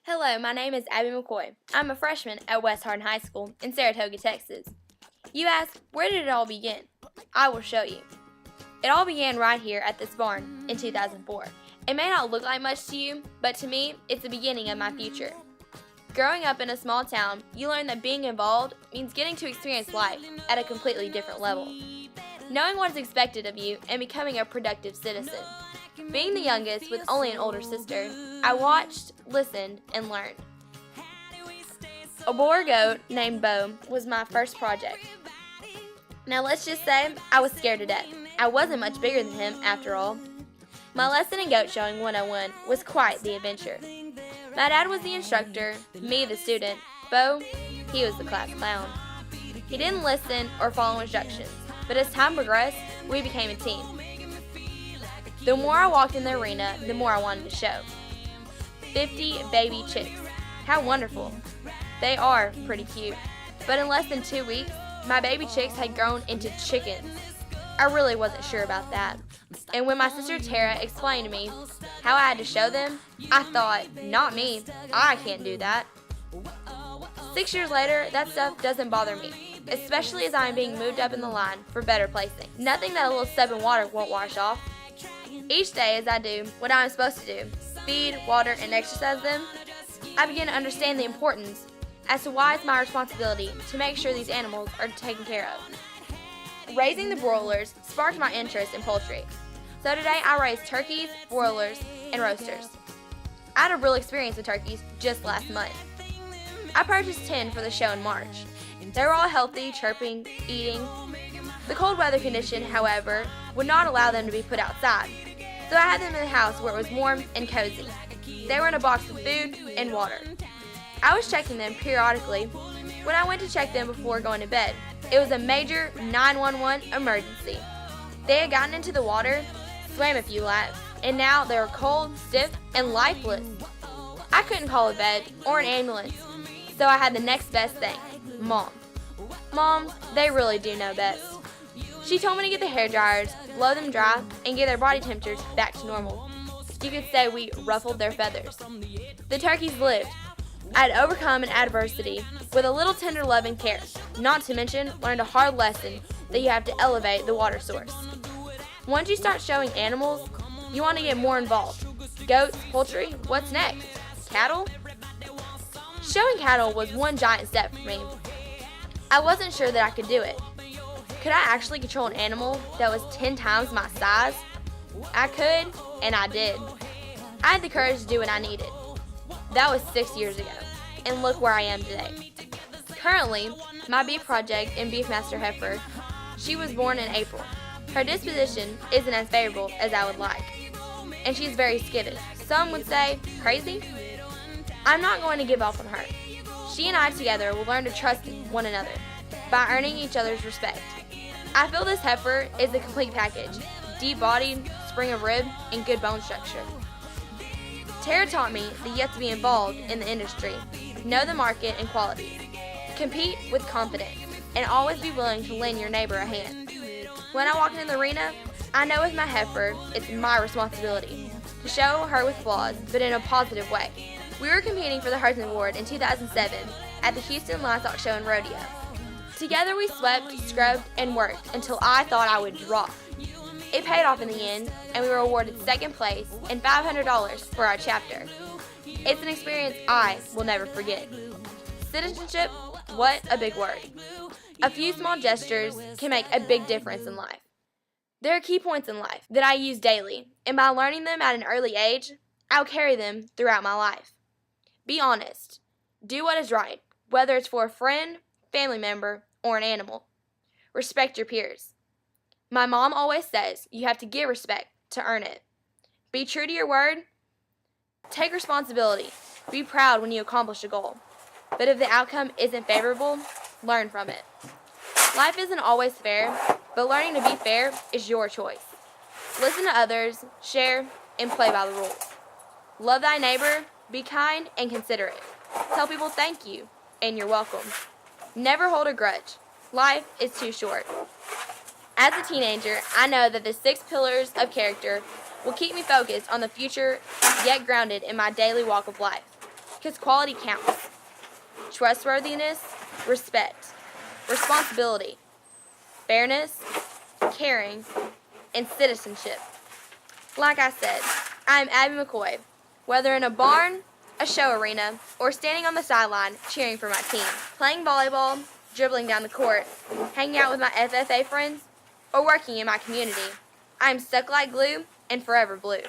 Hello, my name is Abby McCoy. I'm a freshman at West Hardin High School in Saratoga, Texas. You ask, where did it all begin? I will show you. It all began right here at this barn in 2004. It may not look like much to you, but to me, it's the beginning of my future. Growing up in a small town, you learn that being involved means getting to experience life at a completely different level. Knowing what is expected of you and becoming a productive citizen. Being the youngest with only an older sister, I watched, listened, and learned. A boar goat named Bo was my first project. Now let's just say I was scared to death. I wasn't much bigger than him after all. My lesson in goat showing 101 was quite the adventure. My dad was the instructor, me the student. Bo, he was the class clown. He didn't listen or follow instructions, but as time progressed, we became a team. The more I walked in the arena, the more I wanted to show. 50 baby chicks. How wonderful. They are pretty cute. But in less than 2 weeks, my baby chicks had grown into chickens. I really wasn't sure about that. And when my sister Tara explained to me how I had to show them, I thought, not me. I can't do that. 6 years later, that stuff doesn't bother me, especially as I am being moved up in the line for better placing. Nothing that a little soap and water won't wash off. Each day as I do what I'm supposed to do, feed, water, and exercise them, I begin to understand the importance as to why it's my responsibility to make sure these animals are taken care of. Raising the broilers sparked my interest in poultry, so today I raise turkeys, broilers, and roasters. I had a real experience with turkeys just last month. I purchased 10 for the show in March. They were all healthy, chirping, eating. The cold weather condition, however, would not allow them to be put outside, so I had them in the house where it was warm and cozy. They were in a box with food and water. I was checking them periodically. When I went to check them before going to bed, it was a major 911 emergency. They had gotten into the water, swam a few laps, and now they were cold, stiff, and lifeless. I couldn't call a vet or an ambulance, so I had the next best thing, Mom. Moms, they really do know best. She told me to get the hair dryers, blow them dry, and get their body temperatures back to normal. You could say we ruffled their feathers. The turkeys lived. I had overcome an adversity with a little tender love and care, not to mention learned a hard lesson that you have to elevate the water source. Once you start showing animals, you want to get more involved. Goats, poultry, what's next? Cattle? Showing cattle was one giant step for me. I wasn't sure that I could do it. Could I actually control an animal that was 10 times my size? I could, and I did. I had the courage to do what I needed. That was 6 years ago, and look where I am today. Currently, my beef project in Beefmaster Heifer, she was born in April. Her disposition isn't as favorable as I would like, and she's very skittish. Some would say, crazy? I'm not going to give up on her. She and I together will learn to trust one another by earning each other's respect. I feel this heifer is a complete package, deep-bodied, spring of rib, and good bone structure. Tara taught me that you have to be involved in the industry, know the market and quality, compete with confidence, and always be willing to lend your neighbor a hand. When I walk into the arena, I know with my heifer, it's my responsibility to show her with flaws, but in a positive way. We were competing for the Herdsman Award in 2007 at the Houston Livestock Show and Rodeo. Together we swept, scrubbed, and worked until I thought I would drop. It paid off in the end, and we were awarded second place and $500 for our chapter. It's an experience I will never forget. Citizenship, what a big word. A few small gestures can make a big difference in life. There are key points in life that I use daily, and by learning them at an early age, I'll carry them throughout my life. Be honest. Do what is right, whether it's for a friend, family member, or an animal. Respect your peers. My mom always says you have to give respect to earn it. Be true to your word. Take responsibility. Be proud when you accomplish a goal. But if the outcome isn't favorable, learn from it. Life isn't always fair, but learning to be fair is your choice. Listen to others, share, and play by the rules. Love thy neighbor, be kind and considerate. Tell people thank you and you're welcome. Never hold a grudge. Life is too short. As a teenager, I know that the 6 pillars of character will keep me focused on the future, yet grounded in my daily walk of life. because quality counts. Trustworthiness, respect, responsibility, fairness, caring, and citizenship. Like I said, I'm Abby McCoy. Whether in a barn, a show arena, or standing on the sideline cheering for my team, playing volleyball, dribbling down the court, hanging out with my FFA friends, or working in my community, I am stuck like glue and forever blue.